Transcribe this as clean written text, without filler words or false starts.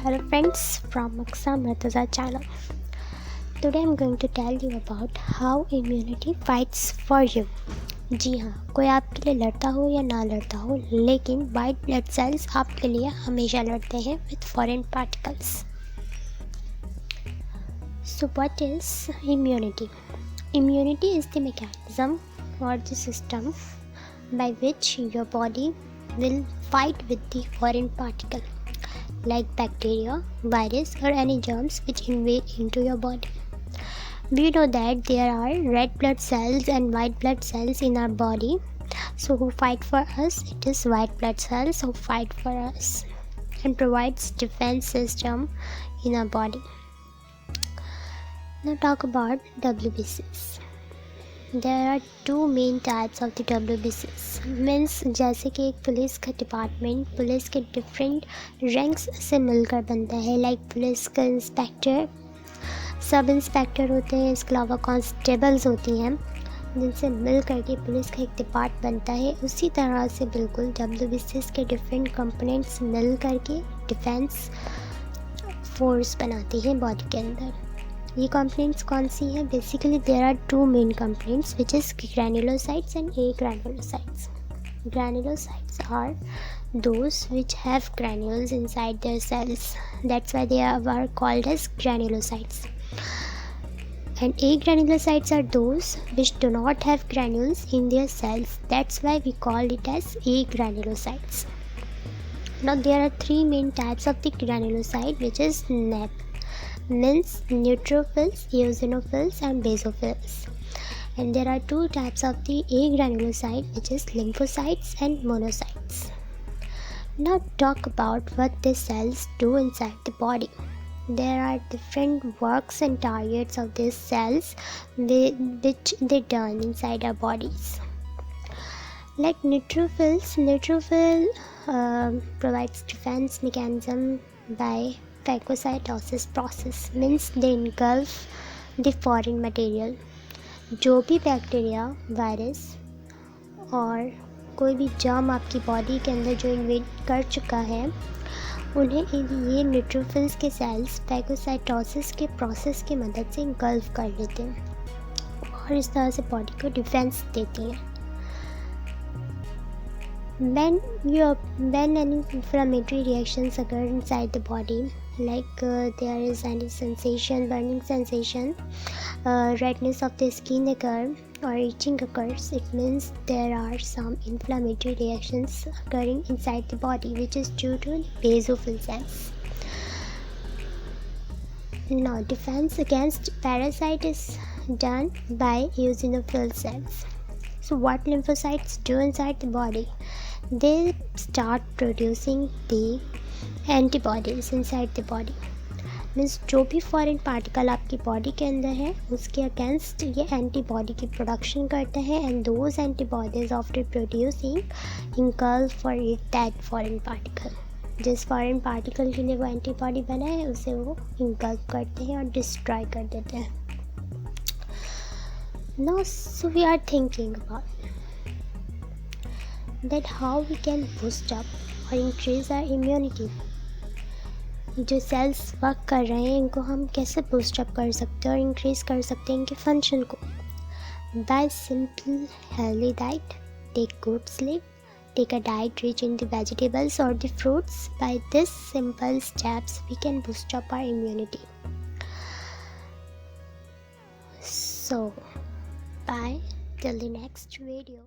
Hello friends from Murtaza channel. Today I'm going to tell you about how immunity fights for you. जी हाँ, कोई आपके लिए लड़ता हो या ना लड़ता हो, लेकिन वाइट ब्लड सेल्स आपके लिए हमेशा लड़ते हैं with foreign particles. So what is immunity? Immunity is the mechanism or the system by which your body will fight with the foreign particle like bacteria, virus or any germs which invade into your body. We know that there are red blood cells and white blood cells in our body. So who fight for us? It is white blood cells who fight for us and provides defense system in our body. Now talk about WBCs. There are two main types of the WBCs. Means जैसे कि एक police का department police के different ranks से मिलकर बनता है. Like police का इंस्पेक्टर, सब इंस्पेक्टर होते हैं, इसके अलावा कांस्टेबल्स होती हैं, जिनसे मिल करके पुलिस का एक डिपार्ट बनता है. उसी तरह से बिल्कुल WBCs के डिफरेंट कंपोनेंट्स मिल करके डिफेंस फोर्स बनाती हैं बॉडी के अंदर. ये कंपोनेंट्स कौन सी हैं? Basically there are two main components which is granulocytes and agranulocytes. Granulocytes are those which have granules inside their cells. That's why they are called as granulocytes. And agranulocytes are those which do not have granules in their cells. That's why we call it as agranulocytes. Now there are three main types of the granulocyte, which is NAP. Means neutrophils, eosinophils and basophils. And there are two types of the agranulocyte, which is lymphocytes and monocytes. Now talk about what these cells do inside the body. There are different works and targets of these cells which they done inside our bodies. Like neutrophil provides defense mechanism by phagocytosis process. Means they engulf the foreign material. जो भी bacteria, virus और कोई भी germ आपकी body के अंदर जो invade कर चुका है, उन्हें ये न्यूट्रोफिल्स के सेल्स फैगोसाइटोसिस के प्रोसेस की मदद से इंगल्फ कर लेते हैं और इस तरह से बॉडी को डिफेंस देती हैं. When any inflammatory reactions occur inside the body, like there is any sensation, burning sensation, redness of the skin occur or itching occurs, it means there are some inflammatory reactions occurring inside the body, which is due to basophil cells. Now defense against parasite is done by eosinophil cells. So what lymphocytes do inside the body? They start producing the antibodies inside the body. Means जो भी foreign particle आपकी body के अंदर है उसके against ये antibody की production करते हैं. And those antibodies after producing engulf for it that foreign particle. जिस फॉरेन पार्टिकल के लिए वो एंटीबॉडी बना है उसे वो इंगल्फ करते हैं और डिस्ट्रॉय कर देते हैं. Now so we are thinking about that how we can boost up or increase our immunity. जो सेल्स वर्क कर रहे हैं इनको हम कैसे बूस्ट अप कर सकते हैं और इंक्रीज कर सकते हैं इनके फंक्शन को. By simple healthy diet, take good sleep, take a diet rich in the vegetables or the fruits. By this simple steps we can boost up our immunity. So bye till the next video.